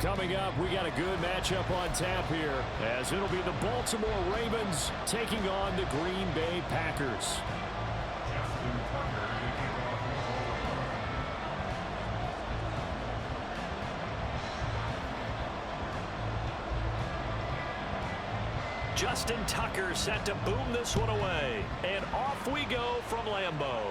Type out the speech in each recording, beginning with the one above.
Coming up, we got a good matchup on tap here, as it'll be the Baltimore Ravens taking on the Green Bay Packers. Justin Tucker set to boom this one away. And off we go from Lambeau.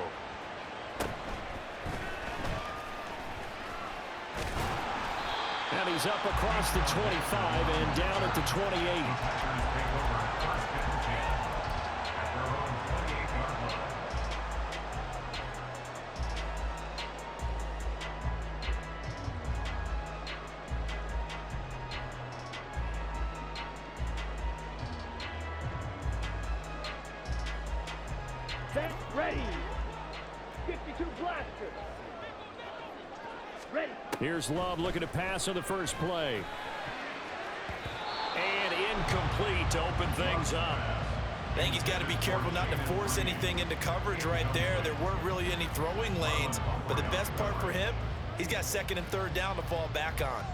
And he's up across the 25 and down at the 28. Ready. 52 blaster. Ready. Here's Love looking to pass on the first play. And incomplete to open things up. I think he's got to be careful not to force anything into coverage right there. There weren't really any throwing lanes, but the best part for him, he's got second and third down to fall back on.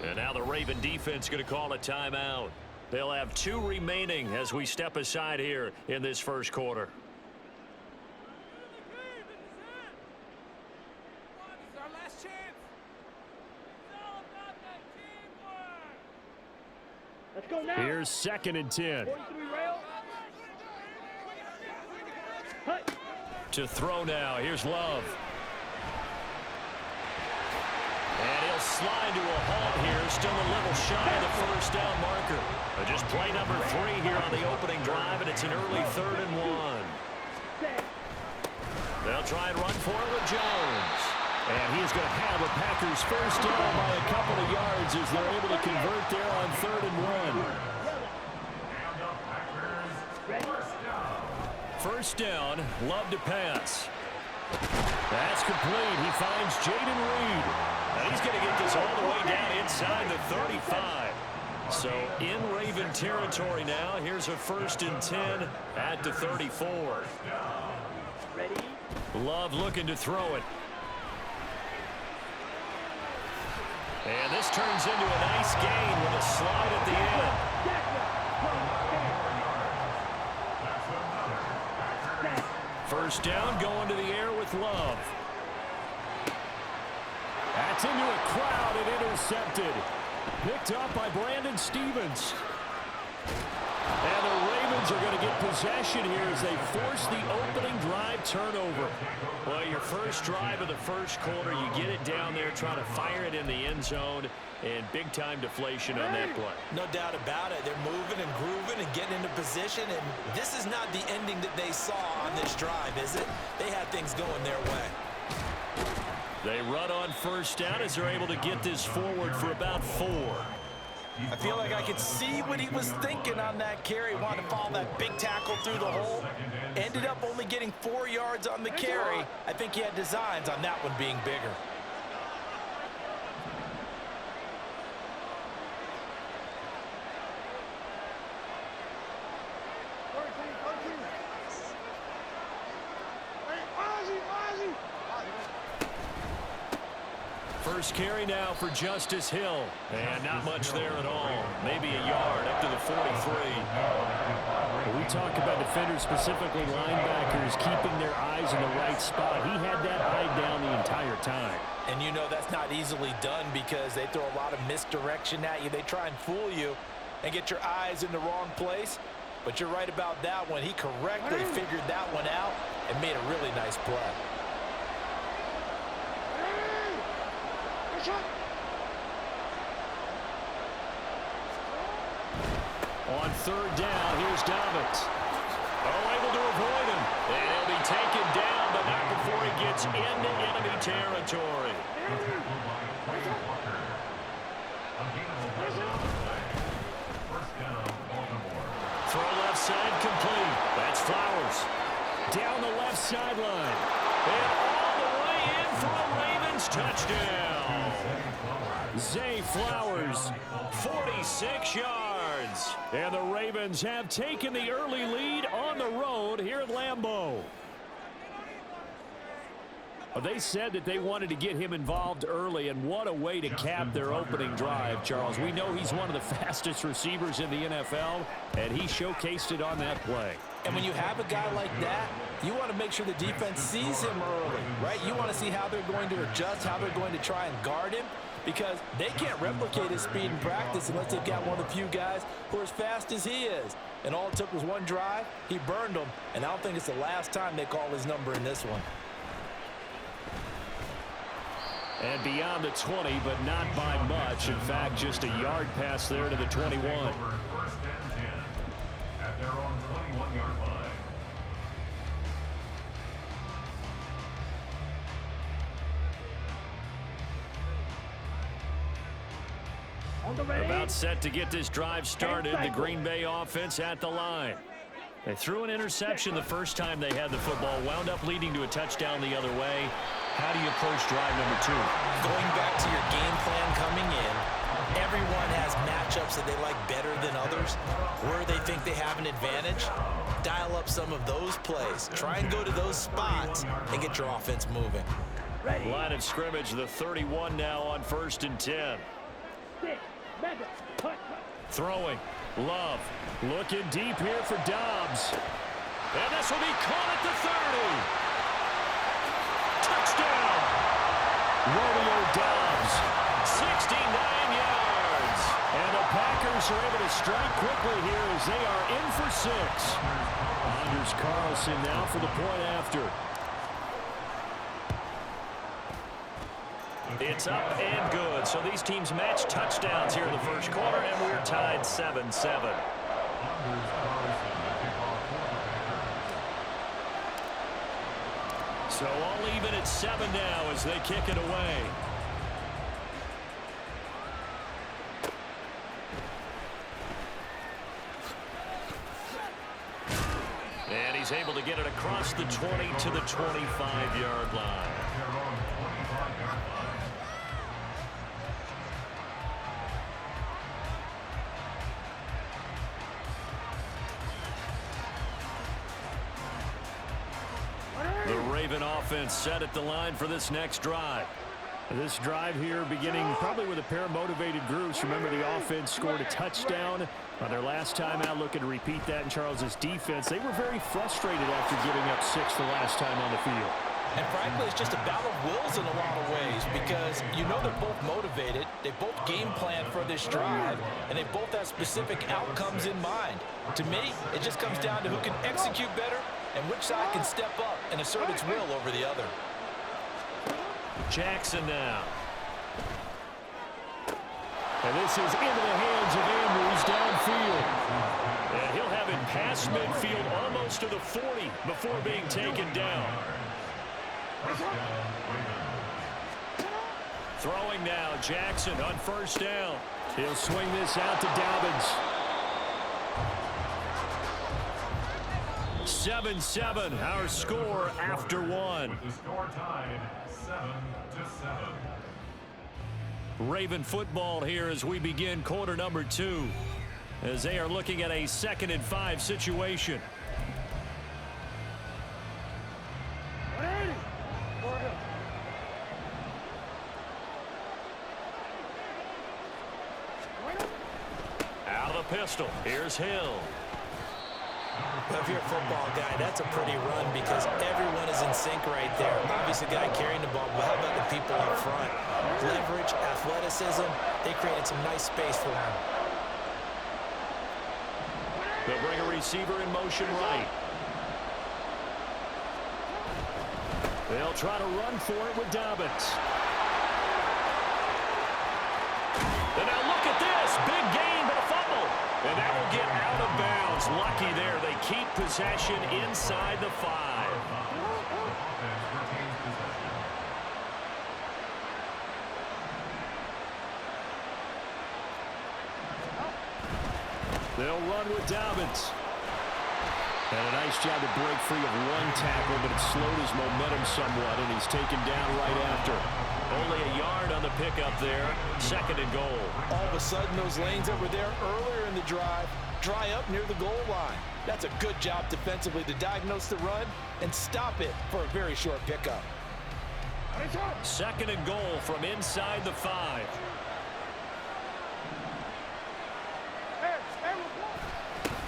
And now the Raven defense going to call a timeout. They'll have 2 remaining as we step aside here in this first quarter. Let's go now. Here's 2nd and 10. 43 rail. Hut. To throw now. Here's Love. And he'll slide to a halt here. Still a little shy of the first down marker. Just play number 3 here on the opening drive, and it's an early 3rd and 1. They'll try and run for it with Jones. And he's going to have a Packers first down by a couple of yards as they're able to convert there on 3rd and 1. First down, Love to pass. That's complete. He finds Jaden Reed. And he's going to get this all the way down inside the 35. So in Raven territory now. Here's a 1st and 10 at the 34. Ready. Love looking to throw it. And this turns into a nice gain with a slide at the end. First down, going to the air with Love. That's into a crowd and intercepted. Picked up by Brandon Stevens. And the Ravens are going to get possession here as they force the opening drive turnover. Well, your first drive of the first quarter, you get it down there, trying to fire it in the end zone, and big-time deflation on that play. No doubt about it. They're moving and grooving and getting into position, and this is not the ending that they saw on this drive, is it? They had things going their way. They run on first down as they're able to get this forward for about 4. I feel like I could see what he was thinking on that carry. Wanted to follow that big tackle through the hole. Ended up only getting 4 yards on the carry. I think he had designs on that one being bigger. First carry now for Justice Hill. And not much there at all. Maybe a yard up to the 43. We talk about defenders, specifically linebackers, keeping their eyes in the right spot. He had that eye down the entire time. And you know that's not easily done because they throw a lot of misdirection at you. They try and fool you and get your eyes in the wrong place. But you're right about that one. He correctly figured that one out and made a really nice play. On third down, here's Dobbins. Oh, able to avoid him. And he'll be taken down, but not before he gets into enemy territory. Throw left side complete. That's Flowers. Down the left sideline. And all the way in for a Ravens touchdown. Zay Flowers, 46 yards. And the Ravens have taken the early lead on the road road here at Lambeau. Well, they said that they wanted to get him involved early, and what a way to cap their opening drive, Charles. We know he's one of the fastest receivers in the NFL, and he showcased it on that play. And when you have a guy like that, you want to make sure the defense sees him early, right? You want to see how they're going to adjust, how they're going to try and guard him, because they can't replicate his speed in practice unless they've got one of the few guys who are as fast as he is. And all it took was one drive. He burned them, and I don't think it's the last time they call his number in this one. And beyond the 20, but not by much. In fact, just a yard pass there to the 21. First and 10 at their own 21-yard line. On the ready. About set to get this drive started. The Green Bay offense at the line. They threw an interception the first time they had the football, wound up leading to a touchdown the other way. How do you approach drive number 2? Going back to your game plan coming in, everyone has matchups that they like better than others. Where they think they have an advantage, dial up some of those plays. Try and go to those spots and get your offense moving. Ready. Line of scrimmage, the 31 now on 1st and 10. 6, mega, hut, Throwing. Love. Looking deep here for Dobbs. And this will be caught at the 30. Touchdown. Romeo Dobbs. 69 yards. And the Packers are able to strike quickly here as they are in for 6. Anders Carlson now for the point after. It's up and good. So these teams match touchdowns here in the first quarter, and we're tied 7-7. So all even at 7 now as they kick it away. And he's able to get it across the 20 to the 25-yard line. The Raven offense set at the line for this next drive. This drive here beginning probably with a pair of motivated groups. Remember, the offense scored a touchdown on their last time out. Looking to repeat that in Charles's defense. They were very frustrated after giving up 6 the last time on the field. And frankly, it's just a battle of wills in a lot of ways because you know they're both motivated, they both game plan for this drive, and they both have specific outcomes in mind. To me, it just comes down to who can execute better and which side can step up and assert its will over the other. Jackson now. And this is into the hands of Andrews downfield. And he'll have it past midfield almost to the 40 before being taken down. Throwing now, Jackson on first down. He'll swing this out to Dobbins. 7-7, our score after one. With the score tied 7-7. Raven football here as we begin quarter number 2. As they are looking at a 2nd and 5 situation. ready. Out of the pistol, here's Hill. Well, if you're a football guy, that's a pretty run because everyone is in sync right there. Obviously, the guy carrying the ball, but how about the people up front? Leverage, athleticism, they created some nice space for him. They'll bring a receiver in motion right. They'll try to run for it with Dobbins. And now look at this. Big gain, but a fumble. And that will get out of bounds. Lucky there. They keep possession inside the 5. They'll run with Dobbins. And a nice job to break free of one tackle, but it slowed his momentum somewhat, and he's taken down right after. Only a yard on the pickup there. 2nd and goal. All of a sudden, those lanes that were there earlier in the drive dry up near the goal line. That's a good job defensively to diagnose the run and stop it for a very short pickup. 2nd and goal from inside the 5.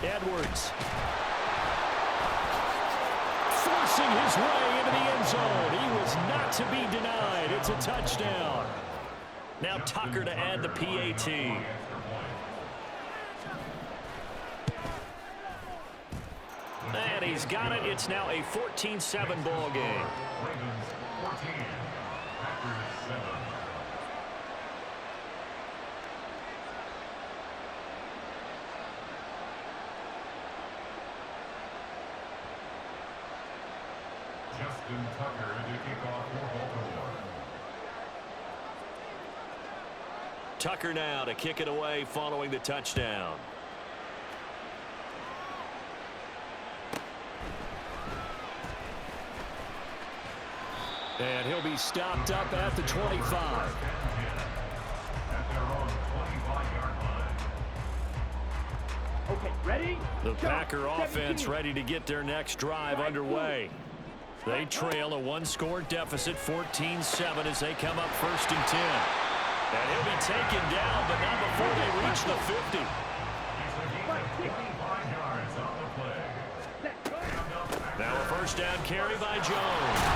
Edwards. Forcing his way into the end zone. He was not to be denied. It's a touchdown. Now Tucker to add the PAT. And he's got it. It's now a 14-7 ball game. Ravens 14, Packers 7. Justin Tucker to kick off for Baltimore. Tucker now to kick it away following the touchdown. And he'll be stopped up at the 25. At their own 25-yard line. Okay, ready? The Go. Packer offense 17. ready to get their next drive underway. They trail a 1-score deficit, 14-7, as they come up 1st and 10. And he'll be taken down, but not before they reach the 50. He's a gain of 25 yards on the play. Now a 1st down carry by Jones.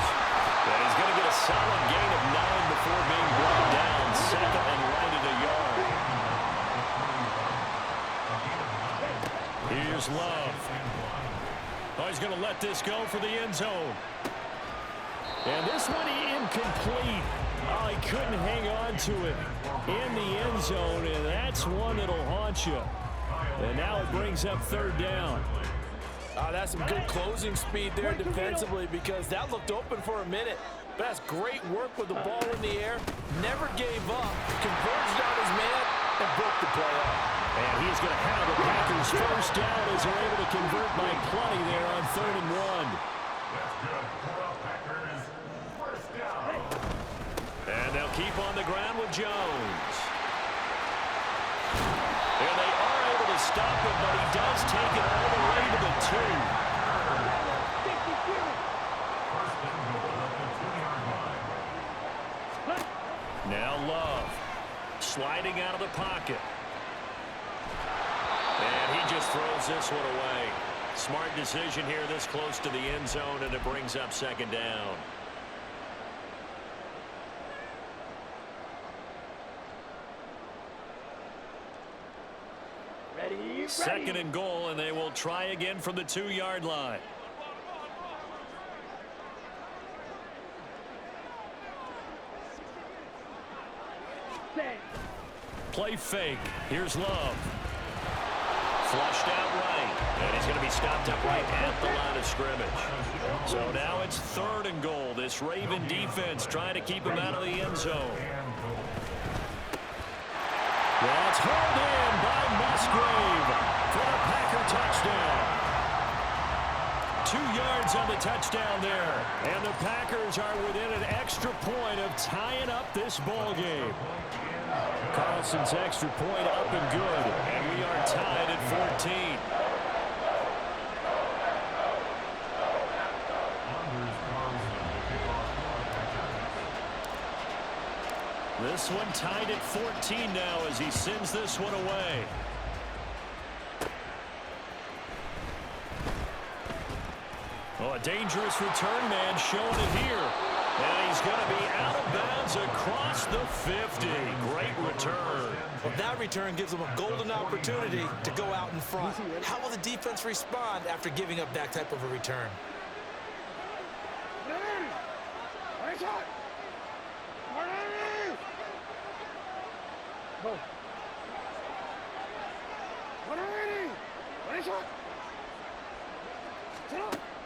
And he's going to get a solid gain of 9 before being brought down, 2nd and right at a yard. Here's Love. Oh, he's going to let this go for the end zone. And this one incomplete. Oh, he couldn't hang on to it in the end zone, and that's one that'll haunt you. And now it brings up 3rd down. That's some good closing speed there defensively, because that looked open for a minute. But that's great work with the ball in the air. Never gave up. Converged on his man and broke the play up. And he's going to have the Packers 1st down as they're able to convert by plenty there on 3rd and 1. That's good for the Packers. 1st down. And they'll keep on the ground with Jones. And they are able to stop him, but he does take it all the way to the 2. First and goal at the 2-yard line. Now Love sliding out of the pocket. And he just throws this one away. Smart decision here this close to the end zone, and it brings up 2nd down. Ready? 2nd and goal, and they will try again from the 2-yard line. Set. Play fake. Here's Love. Flushed out right. And he's going to be stopped up right at the line of scrimmage. So now it's 3rd and goal. This Raven defense trying to keep him out of the end zone. That's hauled in by Musgrave for a Packer touchdown. 2 yards on the touchdown there. And the Packers are within an extra point of tying up this ball game. Carlson's extra point up and good. And we are tied at 14. This one tied at 14 now as he sends this one away. Oh, a dangerous return man showing it here. And he's going to be out of bounds across the 50. Great return. Well, that return gives them a golden opportunity to go out in front. How will the defense respond after giving up that type of a return?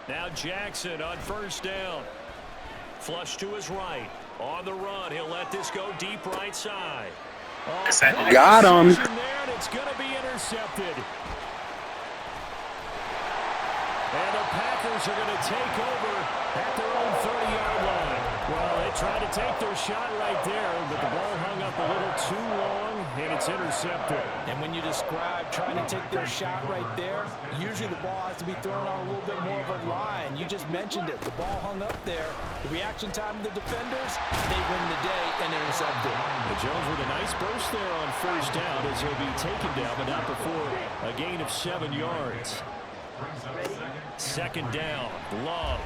Now Jackson on 1st down. Flush to his right. On the run, he'll let this go deep right side. Oh, got him. There, and it's going to be intercepted. And the Packers are going to take over at their own 30-yard line. Well, they tried to take their shot right there, but the ball hung up a little too long, and it's intercepted. And when you describe trying to take their shot right there, usually the ball has to be thrown on a little bit more of a line. You just mentioned it. The ball hung up there. The reaction time of the defenders, they win the day and intercept it. But Jones with a nice burst there on first down as he'll be taken down, but not before a gain of 7 yards. Second down, Love.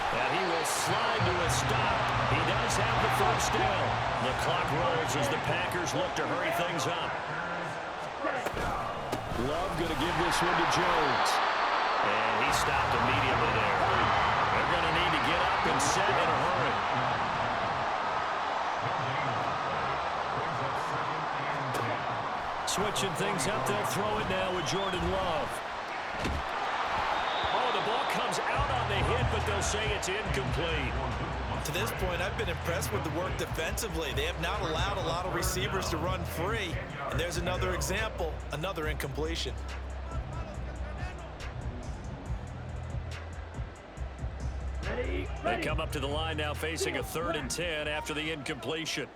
And he will slide to a stop. He does have the first down. The clock rolls as the Packers look to hurry things up. Love going to give this one to Jones. And he stopped immediately there. They're going to need to get up and set in a hurry. Switching things up, they'll throw it now with Jordan Love. Oh, the ball comes out on the hit, but they'll say it's incomplete. To this point, I've been impressed with the work defensively. They have not allowed a lot of receivers to run free. And there's another example, another incompletion. They come up to the line now facing a 3rd and 10 after the incompletion.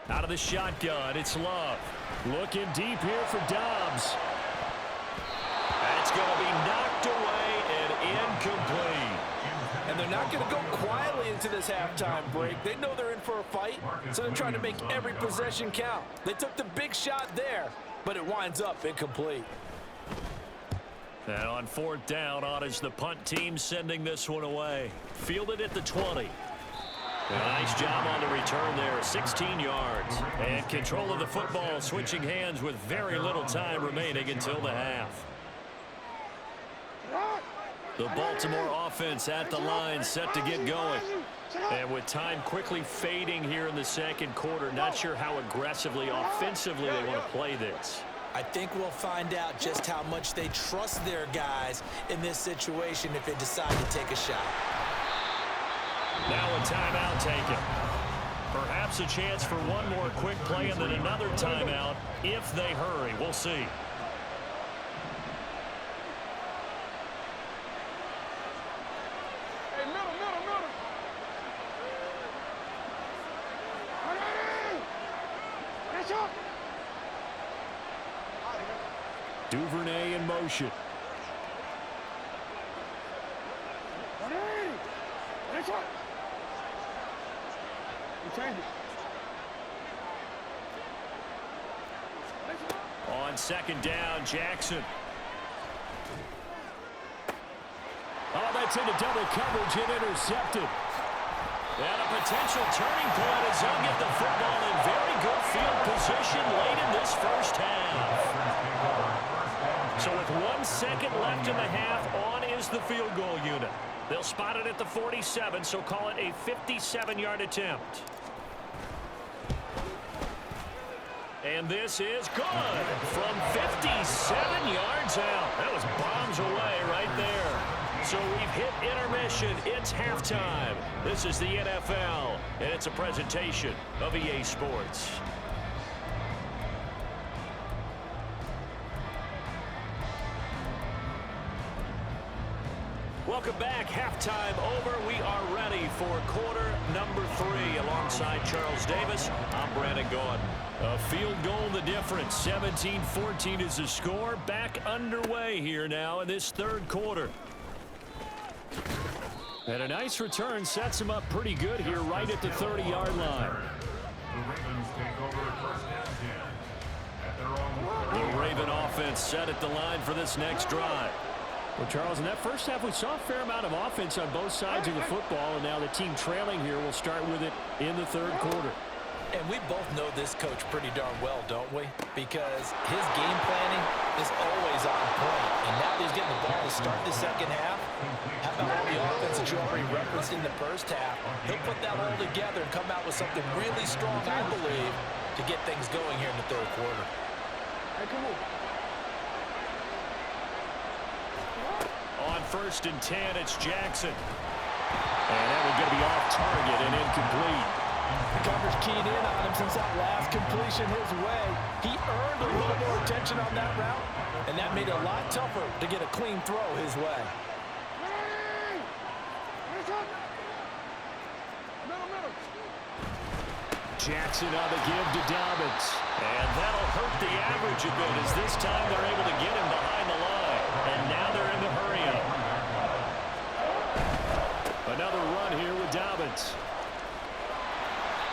Out of the shotgun, it's Love. Looking deep here for Dobbs. That's going to be knocked away and incomplete. And they're not going to go quietly into this halftime break. They know they're in for a fight, so they're trying to make every possession count. They took the big shot there, but it winds up incomplete. And on 4th down, on is the punt team sending this one away. Fielded at the 20. A nice job on the return there, 16 yards. And control of the football, switching hands with very little time remaining until the half. The Baltimore offense at the line, set to get going. And with time quickly fading here in the second quarter, not sure how aggressively, offensively they want to play this. I think we'll find out just how much they trust their guys in this situation if they decide to take a shot. Now a timeout taken. Perhaps a chance for one more quick play and then another timeout if they hurry. We'll see. Hey, middle. That's up. Duvernay in motion. That's up. Change it. On second down, Jackson. Oh, that's into double coverage and intercepted. And a potential turning point as they'll get the football in very good field position late in this first half. So with 1 second left in the half, on is the field goal unit. They'll spot it at the 47, so call it a 57-yard attempt. And this is good from 57 yards out. That was bombs away right there. So we've hit intermission. It's halftime. This is the NFL, and it's a presentation of EA Sports. Welcome back. Halftime over. We are ready for quarter number 3. Alongside Charles Davis, I'm Brandon Gaudin. A field goal the difference. 17-14 is the score. Back underway here now in this third quarter. And a nice return sets him up pretty good here right at the 30-yard line. The Ravens take over 1st and 10 at their own. The Raven offense set at the line for this next drive. Well, Charles, in that first half, we saw a fair amount of offense on both sides of the football, and now the team trailing here will start with it in the third quarter. And we both know this coach pretty darn well, don't we? Because his game planning is always on point. And now that he's getting the ball to start the second half, how about all the offense that you already referenced in the first half? He'll put that all together and come out with something really strong, I believe, to get things going here in the third quarter. Hey, come on. On 1st and 10, it's Jackson. And that one's going to be off target and incomplete. The coverage keyed in on him since that last completion his way. He earned a little more attention on that route, and that made it a lot tougher to get a clean throw his way. Jackson on the give to Dobbins. And that'll hurt the average a bit as this time they're able to get him behind the line. And now they're in the hurry-up. Another run here with Dobbins.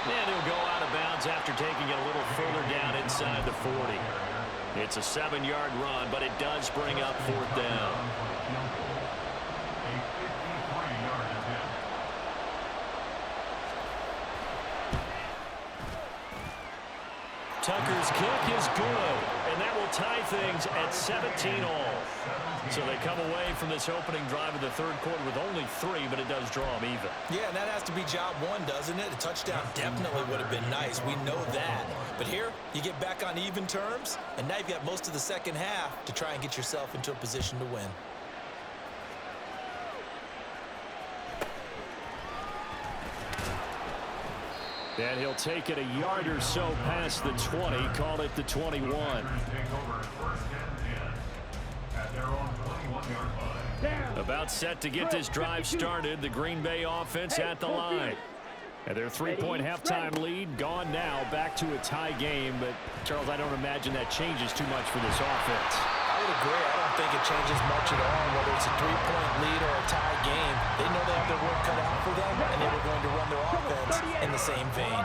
And he'll go out of bounds after taking it a little further down inside the 40. It's a 7-yard run, but it does bring up 4th down. Tucker's kick is good, and that will tie things at 17 all. So they come away from this opening drive of the third quarter with only 3, but it does draw them even. Yeah, and that has to be job one, doesn't it? A touchdown definitely would have been nice. We know that. But here, you get back on even terms, and now you've got most of the second half to try and get yourself into a position to win. And he'll take it a yard or so past the 20, call it the 21. About set to get this drive started, the Green Bay offense at the line. And their 3-point halftime lead gone now, back to a tie game. But, Charles, I don't imagine that changes too much for this offense. I would agree. I don't think it changes much at all, whether it's a 3-point lead or a tie game. They know they have their work cut out for them, and they were going to run their offense in the same vein.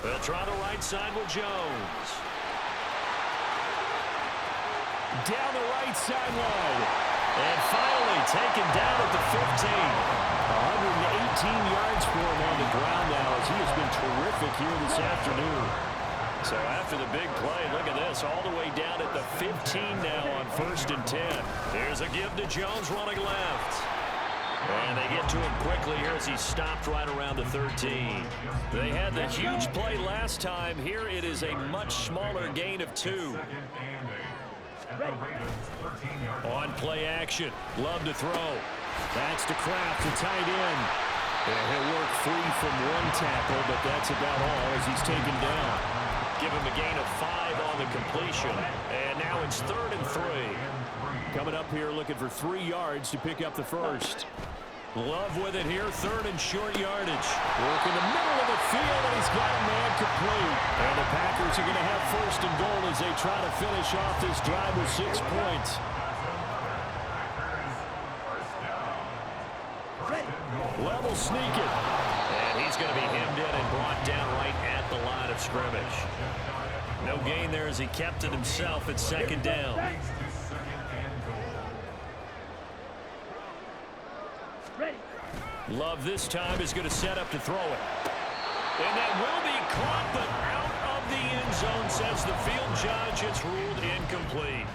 They'll try the right side with Jones. Down the right sideline. And finally taken down at the 15. 118 yards for him on the ground now as he has been terrific here this afternoon. So after the big play, look at this, all the way down at the 15 now on 1st and 10. There's a give to Jones running left. And they get to him quickly here as he stopped right around the 13. They had the huge play last time. Here it is a much smaller gain of 2. On play action. Love to throw. That's to Kraft, the tight end. And he'll work free from one tackle, but that's about all as he's taken down. Give him a gain of 5 on the completion. And now it's 3rd and 3. Coming up here looking for 3 yards to pick up the first. Love with it here, 3rd and short yardage. Work in the middle of the field, and he's got a man complete. And the Packers are going to have 1st and goal as they try to finish off this drive with 6 points. Level sneaking. And he's going to be hemmed in and brought down right at the line of scrimmage. No gain there as he kept it himself at 2nd down. Love this time is going to set up to throw it. And that will be caught, but out of the end zone, says the field judge. It's ruled incomplete.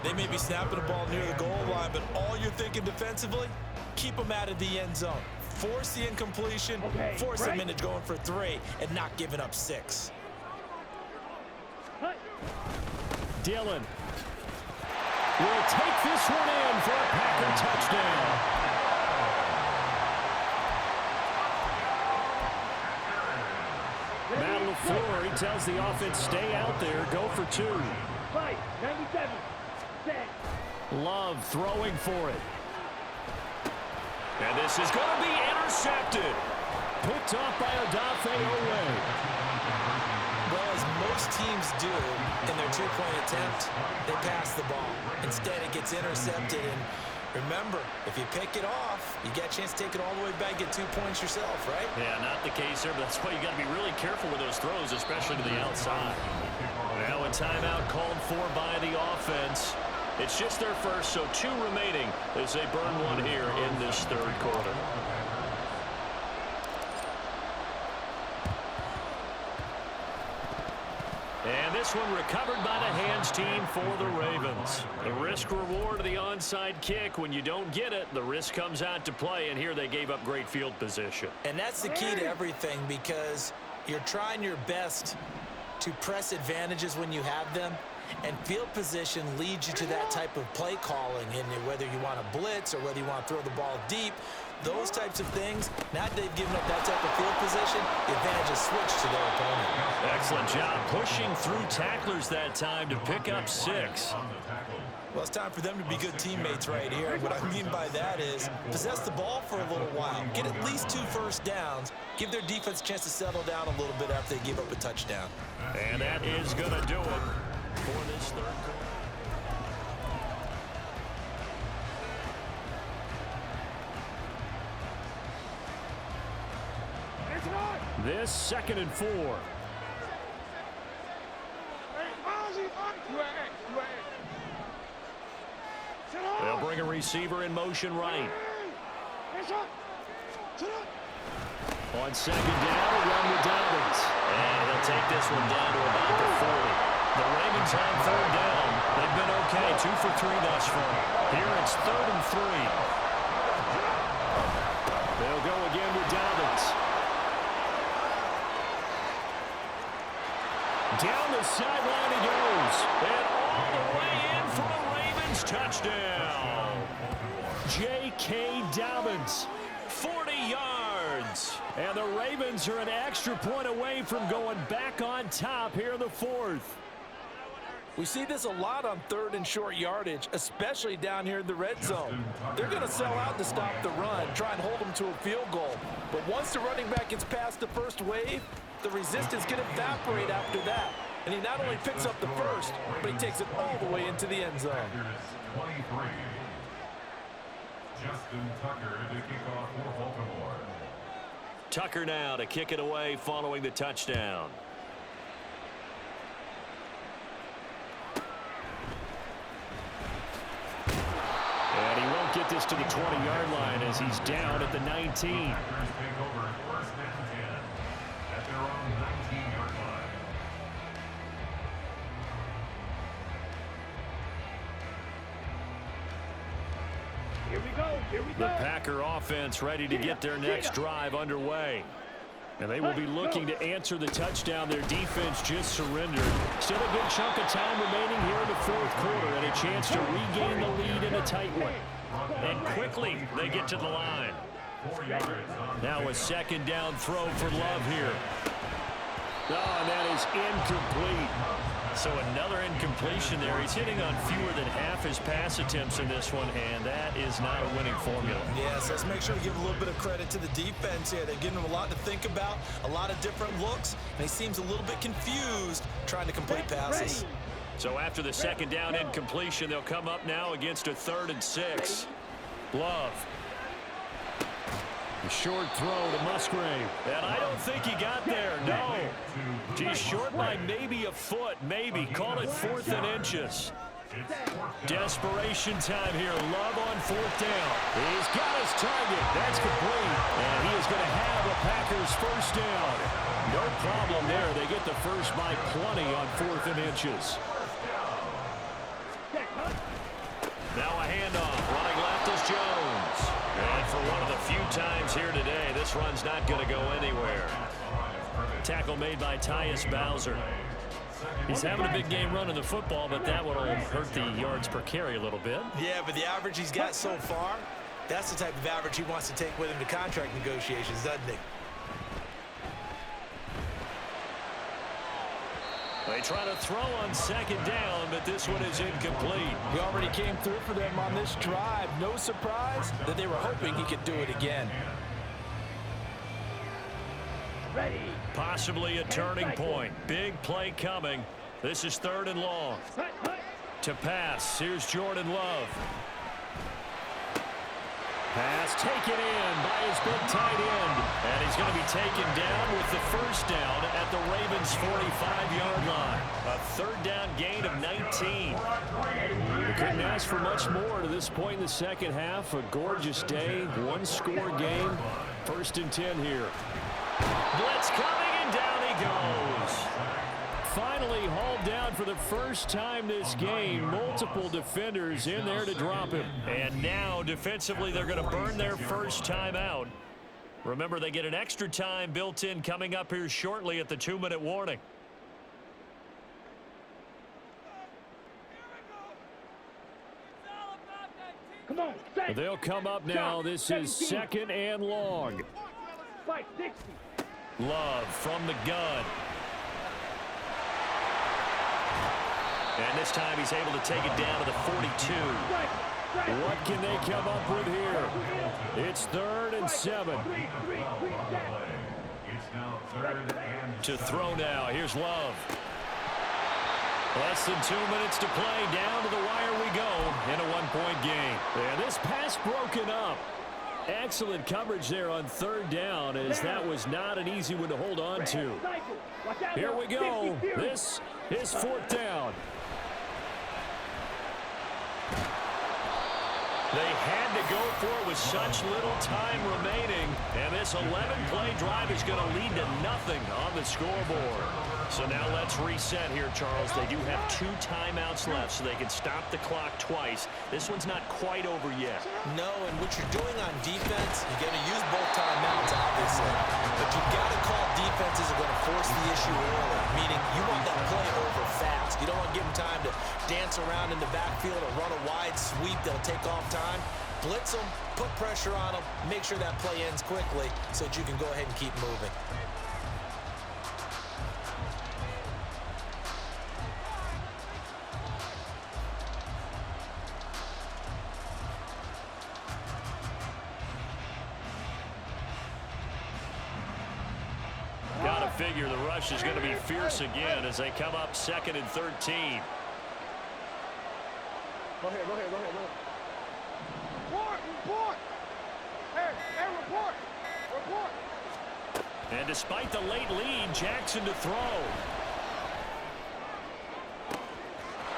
They may be snapping the ball near the goal line, but all you're thinking defensively, keep them out of the end zone. Force the incompletion, force them into going for 3, and not giving up 6. Dillon will take this one in for a Packer touchdown. Battle of 4. He tells the offense, stay out there, go for 2. 97. Love throwing for it. And this is going to be intercepted. Picked off by Odafe Oweh. Well, as most teams do in their 2-point attempt, they pass the ball. Instead, it gets intercepted. And remember, if you pick it off, you get a chance to take it all the way back, get 2 points yourself, right? Yeah, not the case there, but that's why you got to be really careful with those throws, especially to the outside. Now a timeout called for by the offense. It's just their first, so 2 remaining as they burn one here in this third quarter. And this one recovered by the hands team for the Ravens. The risk reward of the onside kick. When you don't get it, the risk comes out to play, and here they gave up great field position. And that's the key to everything, because you're trying your best to press advantages when you have them, and field position leads you to that type of play calling. And whether you want to blitz or whether you want to throw the ball deep, those types of things, now that they've given up that type of field position, the advantage is switched to their opponent. Excellent job pushing through tacklers that time to pick up 6. Well, it's time for them to be good teammates right here. What I mean by that is possess the ball for a little while, get at least 2 first downs, give their defense a chance to settle down a little bit after they give up a touchdown. And that is going to do it for this third quarter. This 2nd and 4. They'll bring a receiver in motion right. On 2nd down, run with Dobbins. And he'll take this one down to about the 40. The Ravens on 3rd down. They've been okay, 2 for 3 thus far. Here it's 3rd and 3. They'll go again with Dobbins. Down the sideline he goes. And all the way in for a Ravens touchdown. J.K. Dobbins, 40 yards. And the Ravens are an extra point away from going back on top here in the 4th. We see this a lot on 3rd and short yardage, especially down here in the red zone. They're going to sell out to stop the run, try and hold them to a field goal. But once the running back gets past the first wave, the resistance can evaporate after that. And he not only picks up the first, but he takes it all the way into the end zone. 23. Justin Tucker to kick off for Baltimore. Tucker now to kick it away following the touchdown. And he won't get this to the 20-yard line as he's down at the 19. Packers take over 1st and 10 at their own 19-yard line. Here we go. Here we The go. Packer offense ready to get their next drive underway. And they will be looking to answer the touchdown their defense just surrendered. Still a good chunk of time remaining here in the 4th quarter and a chance to regain the lead in a tight one. And quickly they get to the line. 4 yards on Now a 2nd down throw for Love here. Oh, and that is incomplete. So another incompletion there. He's hitting on fewer than half his pass attempts in this one, and that is not a winning formula. Yes, let's make sure to give a little bit of credit to the defense here. They're giving him a lot to think about, a lot of different looks, and he seems a little bit confused trying to complete passes. So after the 2nd down incompletion, they'll come up now against a 3rd and 6. Love. A short throw to Musgrave. And I don't think he got there, no. He's short by maybe a foot, maybe. Call it 4th and inches. Desperation time here. Love on 4th down. He's got his target. That's complete. And he is going to have a Packers 1st down. No problem there. They get the first by 20 on 4th and inches. Now a handoff. Running left is Jones. And for one of the few times here today, this run's not going to go anywhere. Tackle made by Tyus Bowser. He's having a big game running the football, but that one will hurt the yards per carry a little bit. Yeah, but the average he's got so far, that's the type of average he wants to take with him to contract negotiations, doesn't he? They try to throw on 2nd down, but this one is incomplete. He already came through for them on this drive. No surprise that they were hoping he could do it again. Ready. Possibly a turning point. Big play coming. This is 3rd and long. To pass, here's Jordan Love. Pass taken in by his big tight end. And he's going to be taken down with the 1st down at the Ravens' 45-yard line. A 3rd down gain of 19. We couldn't ask for much more to this point in the 2nd half. A gorgeous day, 1-score game. 1st and 10 here. Blitz coming, and down he goes. Finally hauled down for the first time this game. Multiple defenders in there to drop him. And now defensively they're going to burn their first time out. Remember, they get an extra time built in coming up here shortly at the 2-minute warning. Come on. They'll come up now. This is 2nd and long. 560. Love from the gun. And this time he's able to take it down to the 42. What can they come up with here? It's 3rd and 7. It's now 3rd and To throw now. Here's Love. Less than 2 minutes to play. Down to the wire we go in a one-point game. And this pass broken up. Excellent coverage there on 3rd down, as that was not an easy one to hold on to. Here we go. This is 4th down. They had to go for it with such little time remaining, and this 11-play drive is going to lead to nothing on the scoreboard. So now let's reset here, Charles. They do have 2 timeouts left, so they can stop the clock twice. This one's not quite over yet. No, and what you're doing on defense, you're going to use both timeouts, obviously. But you've got to call defenses are going to force the issue early, meaning you want that play over fast. You don't want to give them time to dance around in the backfield or run a wide sweep that'll take off time. Blitz them, put pressure on them, make sure that play ends quickly so that you can go ahead and keep moving. Got to figure the rush is going to be fierce again as they come up 2nd and 13. Go ahead. Report! Hey, report! And despite the late lead, Jackson to throw.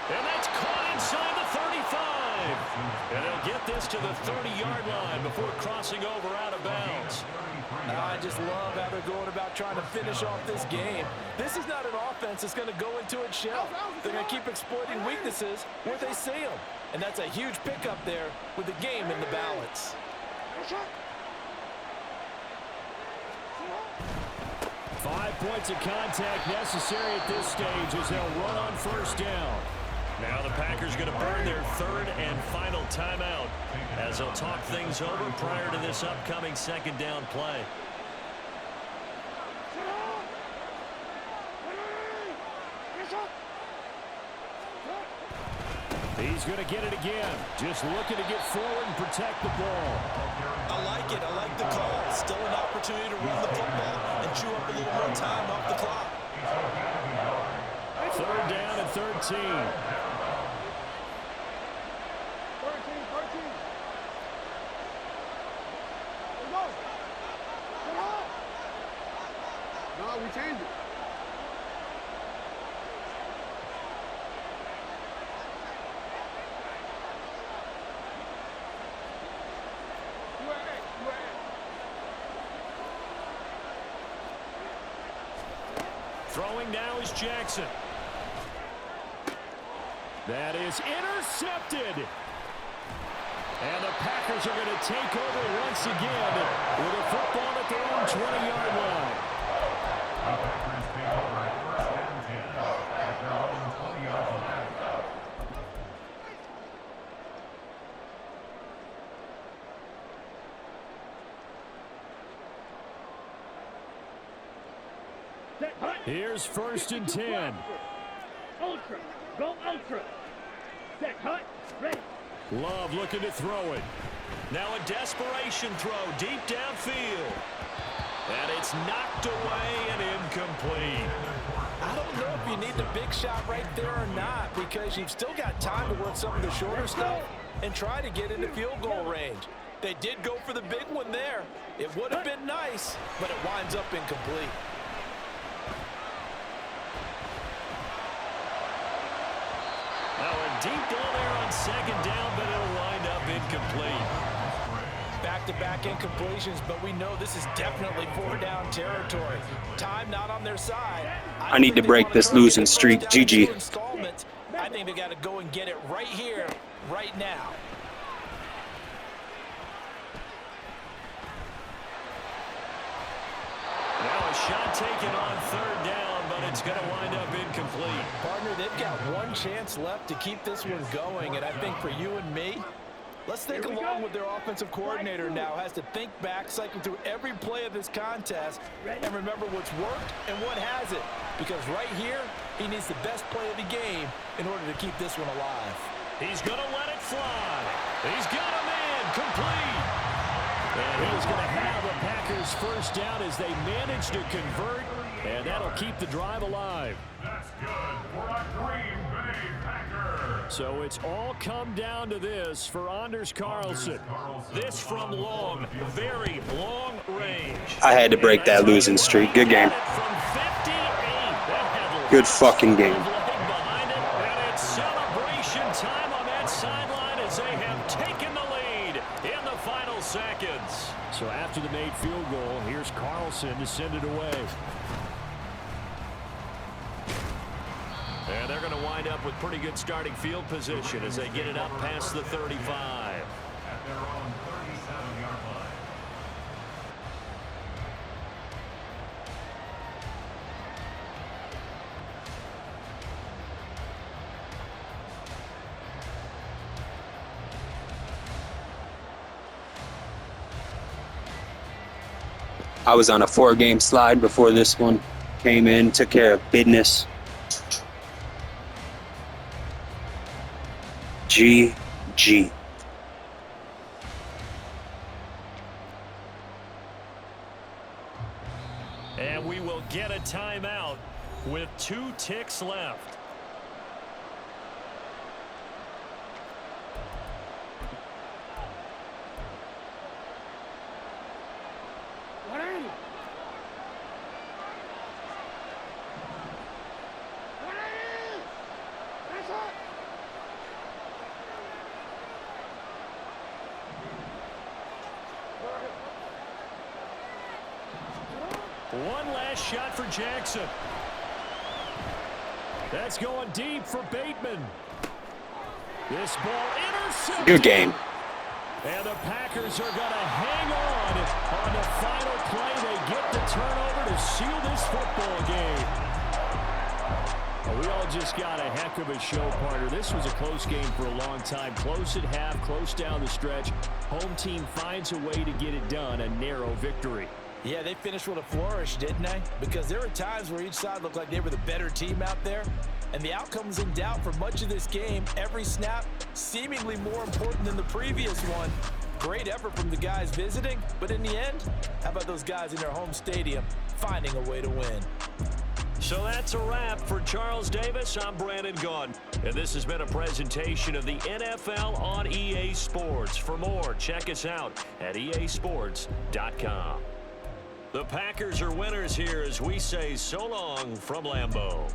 And that's caught inside the 35. And they'll get this to the 30-yard line before crossing over out of bounds. I just love how they're going about trying to finish off this game. This is not an offense that's going to go into its shell. They're going to keep exploiting weaknesses where they see them. And that's a huge pickup there with the game in the balance. 5 points of contact necessary at this stage as they'll run on 1st down. Now the Packers going to burn their 3rd and final timeout as they'll talk things over prior to this upcoming 2nd down play. He's going to get it again. Just looking to get forward and protect the ball. I like it. I like the call. Still an opportunity to run the football and chew up a little more time off the clock. 3rd down and 13. 13. Go. No, we changed it. Throwing now is Jackson. That is intercepted. And the Packers are going to take over once again with a football at their own 20-yard line. the Packers take over at 1st and 10 at their own 20-yard line. Here's 1st and 10. Ultra. Go ultra. Set, hut, ready. Love looking to throw it. Now a desperation throw deep downfield. And it's knocked away and incomplete. I don't know if you need the big shot right there or not, because you've still got time to work some of the shorter stuff and try to get into field goal range. They did go for the big one there. It would have been nice, but it winds up incomplete. Now a deep ball there on 2nd down, but it'll wind up incomplete. Back-to-back incompletions, but we know this is definitely 4-down territory. Time not on their side. I need to break this losing streak. GG. I think they got to go and get it right here, right now. Now a shot taken on 3rd down, but it's going to wind up incomplete. Partner, they've got one chance left to keep this one going, and I think for you and me, let's think along with their offensive coordinator now. Has to think back, cycle through every play of this contest, and remember what's worked and what hasn't. because right here, he needs the best play of the game in order to keep this one alive. He's going to let it fly. He's got a man complete. And he's going to have a Packers first down as they manage to convert, and that'll keep the drive alive. That's good for a Green Bay Packer. So it's all come down to this for Anders Carlson. This from long, very long range. I had to break that losing streak. Good game. From 58. Good fucking game. Behind it, and it's celebration time on that sideline as they have taken the lead in the final seconds. So after the made field goal, here's Carlson to send it away. And they're going to wind up with pretty good starting field position as they get it up past the 35. At their own 37-yard line. I was on a 4-game slide before this one. Came in, took care of business. GG. And we will get a timeout with 2 ticks left. What are you? What are you? That's up. One last shot for Jackson. That's going deep for Bateman. This ball intercepted. Good game. And the Packers are going to hang on the final play. They get the turnover to seal this football game. Well, we all just got a heck of a show, partner. This was a close game for a long time. Close at half, close down the stretch. Home team finds a way to get it done, a narrow victory. Yeah, they finished with a flourish, didn't they? Because there were times where each side looked like they were the better team out there. And the outcome was in doubt for much of this game. Every snap seemingly more important than the previous one. Great effort from the guys visiting. But in the end, how about those guys in their home stadium finding a way to win? So that's a wrap for Charles Davis. I'm Brandon Gaudin. And this has been a presentation of the NFL on EA Sports. For more, check us out at easports.com. The Packers are winners here as we say so long from Lambeau.